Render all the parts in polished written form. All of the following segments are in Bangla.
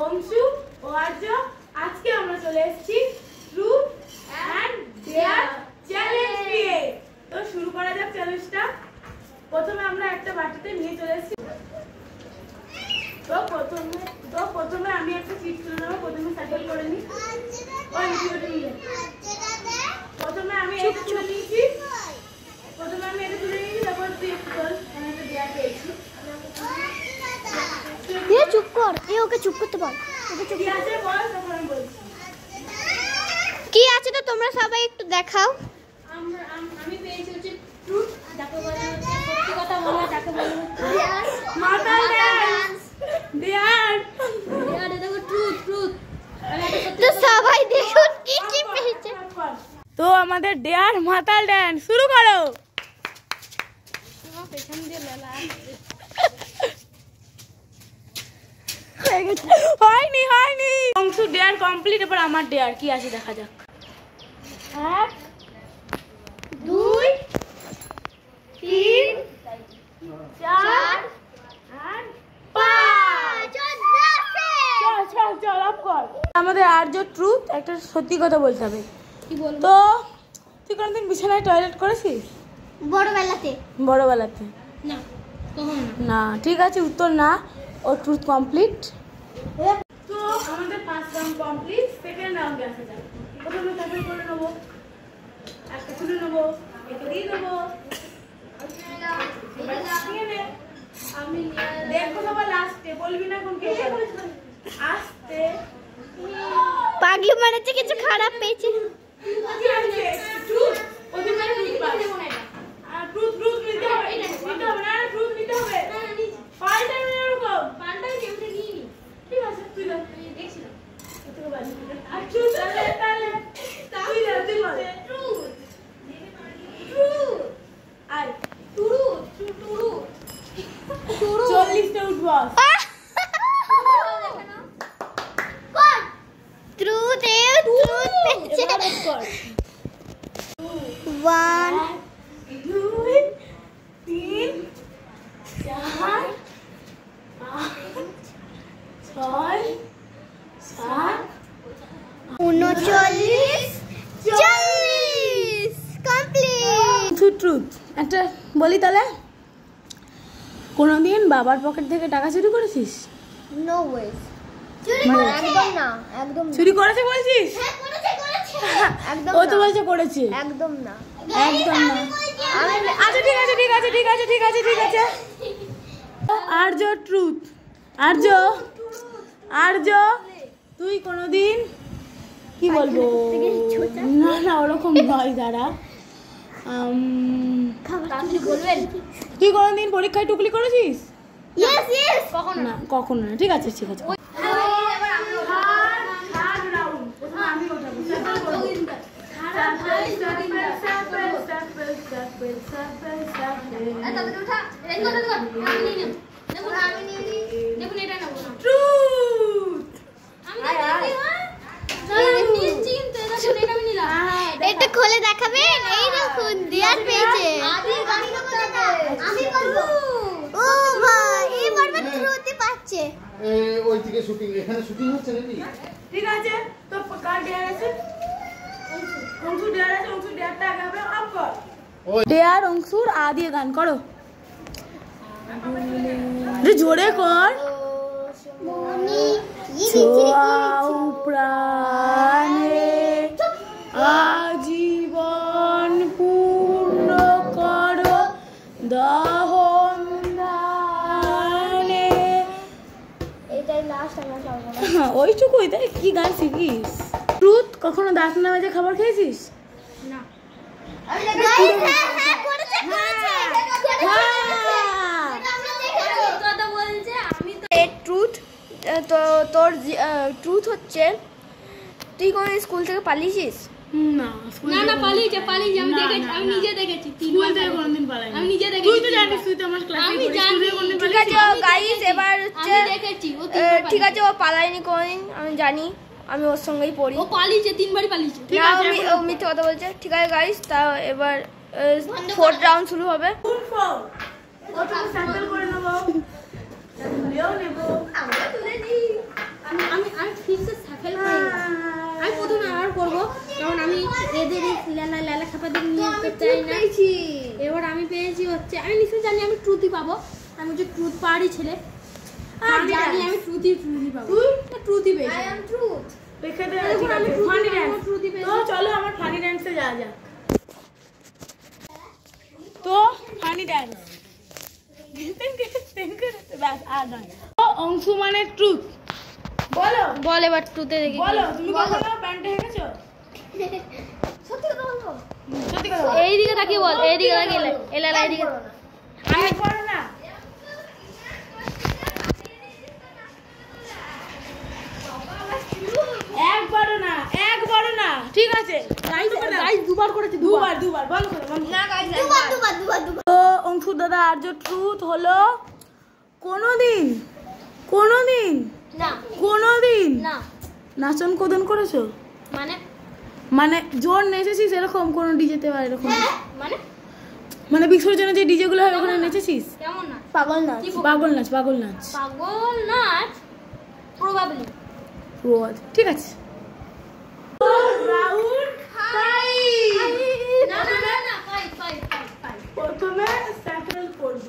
অংশু ও আর্য। আজকে আমরা চলে এসেছি ট্রুথ অ্যান্ড ডেয়ার চ্যালেঞ্জ নিয়ে। তো শুরু করা যাক চ্যালেঞ্জটা। প্রথমে আমরা একটা বাটিতে নিয়ে চলে এসেছি। তো প্রথমে আমি একটা চিট তুলে নেবো। প্রথমে সাইকেল করে নিই। প্রথমে আমি এটা তুলে নিয়েছি। তারপর তুই একটু তোল। আমি একটা ডেয়ার পেয়েছি। চুপ কর, ওকে চুপ করতে বল। কি আছে বল, তারপর আমি বলছি। কি আছে তো তোমরা সবাই একটু দেখাও। আমি পেয়েছি হচ্ছে ট্রুথ, যাকে বলা হচ্ছে সত্যি কথা বলা, যাকে বলা হচ্ছে মাতাল ডান্স। ডেয়ার দেখো ট্রুথ। তো সবাই দেখুন কি কি পেয়েছে। তো আমাদের ডেয়ার মাতাল ডান্স শুরু করো। পেছন দিয়ে লেলা হয়নি। Anshu dare complete. এবার আমার ডেয়ার কি আছে দেখা যাক। 1 2 3 4 5 চল আপ কর। আমাদের আর্য ট্রুথ একটা সত্যি কথা বলতে হবে। কি বলবো? তো তুই কোনদিন বিছানায় টয়লেট করেছিস? বড়বেলাতে না, কখনো না। ঠিক আছে, উত্তর না। ও ট্রুথ কমপ্লিট। তো আমাদের ফার্স্ট রাউন্ড কমপ্লিট। সেকেন্ড রাউন্ডে আসা যাক। প্রথমে সাইকেল করে নেবো, একটা তুলে নেবো, এটা দিয়ে দেবো। আমি দেখবো সবার লাস্টে, বলবি না কোন কে আসতে। পাগলি মানেছে কিছু খারাপ পেয়েছে। ট্রুথ একটা বলি তাহলে, কোনদিন বাবার পকেট থেকে টাকা চুরি করেছিস? নো ওয়ে, একদম না, একদম চুরি করেছে বলছিস? একদম ও তো বলছে করেছে। একদম না। আচ্ছা ঠিক আছে। আর্য ট্রুথ। আর্য তুই কোনদিন কি বলবো, না ওরকম নয়, দাঁড়া। তুই কোনদিন পরীক্ষায় টুকলি করেছিস? কখনো না। ঠিক আছে। এটা খুলে দেখাবেন। এই দেখুন ডিয়ার পেয়েছে। ও ভাই, এই বারবার ট্রুথই পাচ্ছে। ওই দিকে শুটিং, এখানে শুটিং হচ্ছে নাকি? ঠিক আছে, তো কার ডেয়ার আছে? অংশু ডেয়ার আছে। অংশু ডেয়ারটা আগে হবে আপ কর। ডেয়ার অংশুর আ দিয়ে গান করো। জোরে কর। ছোঁয়াও প্রাণে আজীবন পূর্ণ করো দহন দানে। এটাই লাস্ট আমরা পাবো না। ওইটুকুই তাই? কি গান শিখিস? ট্রুথ কখনো দাঁত না মেজে খাবার খেয়েছিস? না। তোর ট্রুথ হচ্ছে তুই কোন স্কুল থেকে পালিয়েছিস? না পালিয়েছে আমি দেখেছি, আমি নিজে দেখেছি। স্কুল থেকে কোনদিন পালাইনি। আমি নিজে দেখেছি। তুই তো জানিস, তুই তো আমার ক্লাসে আমি পড়িস। জানি। ঠিক আছে গাইস, এবার হচ্ছে আমি দেখেছি ও ঠিক আছে, ও পালায়নি কোনদিন, আমি জানি, আমি ওর সঙ্গেই পড়ি। ও পালিয়েছে, 3 বারই পালিয়েছে। না, ও মিথ্যে কথা বলছে। ঠিক আছে গাইস, তা এবার 4th রাউন্ড শুরু হবে। স্যাম্পল করে নেবো, তুলেও নেবো। আমরা তুলে দিই। আমি ফিরতে সাফেল করি না। আমি প্রথমে আর করবো, কারণ আমি এদের লালা খাপাদের নিয়ে করতে চাই না। এবার আমি পেয়েছি হচ্ছে, আমি নিশ্চয়ই জানি আমি ট্রুথই পাবো। আমি হচ্ছে ট্রুথ পাহাড়ি ছেলে, আর জানি আমি ট্রুথই পাবো। ট্রুথই পেয়েছি। তো চলো আমার ফানি ড্যান্সে যাওয়া যাক। তো ফানি ড্যান্স অংশু মানে ট্রুথ। বলো বল এবার ট্রুথে দেখি। বলো তুমি কখনো প্যান্টে হেঁকেছো? সত্যি কথা বলবো? সত্যি কথা বলো। এইদিকে তাকিয়ে বল, এইদিকে তাকিয়ে এলা এইদিকে। আমি করো না। একবারও না, ঠিক আছে? গাইস দুবার করেছি, দুবার বলো না গাইস দুবার। তো অংশু দাদা আর যে ট্রুথ হলো কোনোদিন না নাচন কোদন করেছো? মানে জোর নেচেছিস এরকম কোন ডিজেতে বা এরকম? মানে বিসর্জনে যে ডিজে গুলো হয় ওখানে নেচেছিস? কেমন না? পাগল নাচ প্রবাবলি। ঠিক আছে। প্রথমে স্যাফেল করব।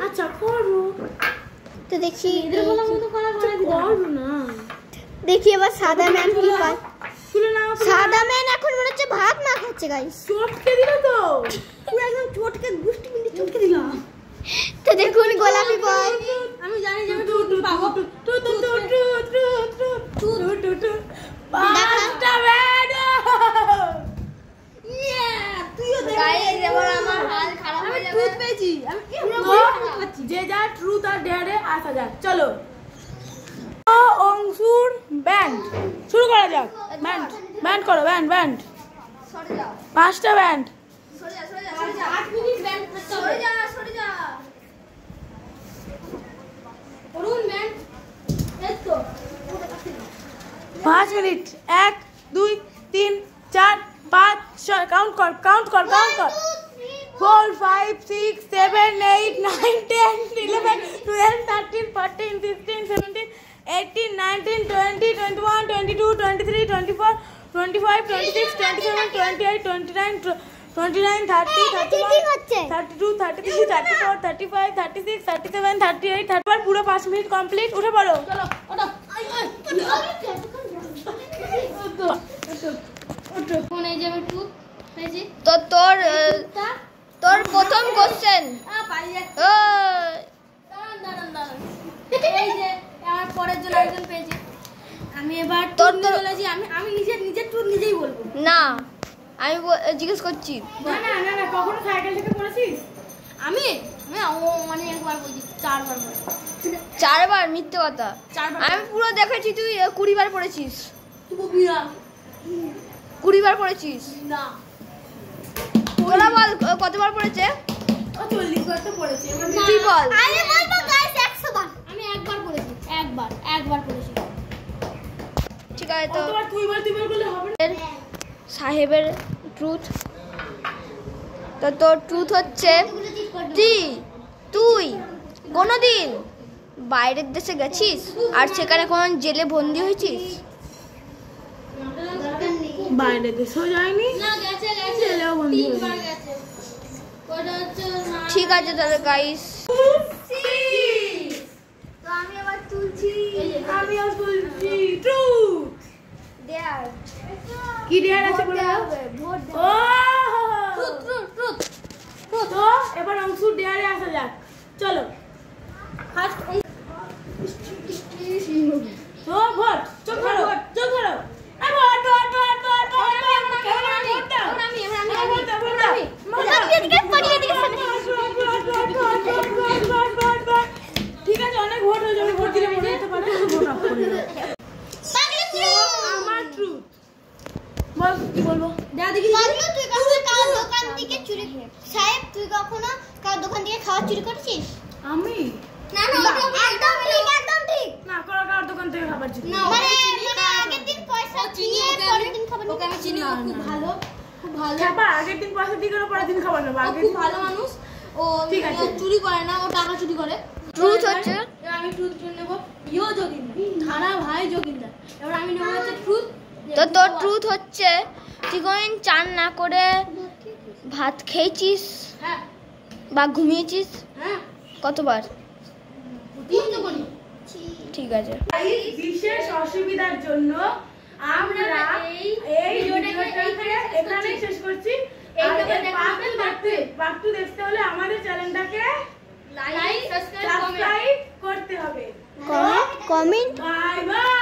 আচ্ছা করো তো দেখি করো না। দেখি এবার সাদা ম্যান কি পায়। তুলে নাও। সাদা ম্যান এখন মনে হচ্ছে ভাত মাখাচ্ছে গাইস। চটকে দিল তো। পুরো একদম চটকে গুষ্টি মিন্টি চটকে দিলাম। তো দেখুন গোলাপি বয়। আমি জানি যে আমি ট্রুথ পাবো। পাঁচটা ব্যাড। গাইস এবার আমার হাল খারাপ হয়ে যাবে। ট্রুথ পেয়েছি আমি। যে যা ট্রুথ আর ডেয়ারে আসা যাক। চলো অংশুর ব্যান্ড শুরু করা যাক। ব্যান্ড করো, ব্যান্ড সরে যাও, পাঁচটা ব্যান্ড। সরে যা 8 মিনিট ব্যান্ড করতে হবে। সরে যা করুন ব্যান্ড। এই তো 5 মিনিট। 1 2 3 4 5 6 কাউন্ট কর 4 5 6 7 8 9 10 11 12 13 14 15 17 18 19 20 21 22 23 24 25 26 27 28 29 29 30 31 32 33 34 35 36 37 38 তারপর পুরো 5 মিনিট কমপ্লিট। উঠে পড়ো। চলো কোন এই যে আমি ট্রুথ পেয়েছি। তো তোর প্রথম কোশ্চেন। পারি যাচ্ছে। দাঁড়ান। এই যে আমার পরের জন একজন পেয়েছি। আমি এবার তোর বলেছি আমি নিজের ট্রুথ নিজেই বলবো। না আমি জিজ্ঞেস করছি। না কখনো সাইকেল থেকে পড়েছিস? আমি মানে একবার বলছি, 4 বার বলছি। 4 বার? মিথ্যে কথা। 4 বার। আমি পুরো দেখেছি তুই 20 বার পড়েছিস। তুই বিয়া 20 বার পড়েছিস। না। তোরা বল কতবার পড়েছে? 40 বার তো পড়েছি। তুই বল। আমি বলবো গাইস 100 বার। আমি একবার পড়েছি, একবার পড়েছি। ঠিক আছে, তো কতবার তুই বল করলে হবে না। সাহেবের ট্রুথ। তো তোর ট্রুথ হচ্ছে তুই কোনোদিন বাইরের দেশে গেছিস আর সেখানে কোন জেলে বন্দি হয়েছিস? বাইরে দেশেও যায়নি, না গেছে জেলেও বন্দি হয়েছে। 3 বার গেছে। ওটা হচ্ছে ঠিক আছে তাহলে গাইস। তো আমি আবার তুলছি। আমিও বলছি ট্রুথ। দেয়ার কি ডেয়ার আছে বলে দাও। Vote oh truth. তো এবার অংশুর ডেয়ারে আসা যাক। চলো ফার্স্ট তো ভোট। চোখ ধরো। ঠিক আছে, অনেক ভোট হয়ে যাবে। ভোট দিলে মনে হতে পারে ভোট অফ করে দেবো। আমার ট্রুথ বল, কি বলবো? দেখি তুই কখনো কার দোকান থেকে চুরি সাহেব তুই কখনো কার দোকান থেকে খাবার চুরি করেছিস? আমি না একদম ঠিক না কার দোকান থেকে খাবার চুরি। মানে আগের দিন পয়সা নিয়ে পরের দিন খাবার ওকে আমি চিনি। ও খুব ভালো খাবার আগের দিন পয়সা দিয়ে করে পরের দিন খাবার নেবো। ও খুব ভালো মানুষ। ও ঠিক আছে। চুরি করে না, ও টাকা চুরি করে। ট্রুথ হচ্ছে আমি ট্রুথ নেব ইও যোগিন্দা, ধারা ভাই যোগিন্দা। এবার আমি নেব হচ্ছে ট্রুথ। তো তোর ট্রুথ হচ্ছে তুই কোনদিন চান না করে ভাত খেয়েছিস হ্যাঁ বা ঘুমিয়েছিস? হ্যাঁ কতবার? তিন তো করি। ঠিক আছে। এই বিশেষ অসুবিধার জন্য আমরা এই ভিডিওটাকে এখানেই শেষ করছি। আর এর পার্ট 2 দেখতে হলে আমাদের চ্যানেলটাকে লাইক সাবস্ক্রাইব সাবস্ক্রাইব করতে হবে। Comment bye bye.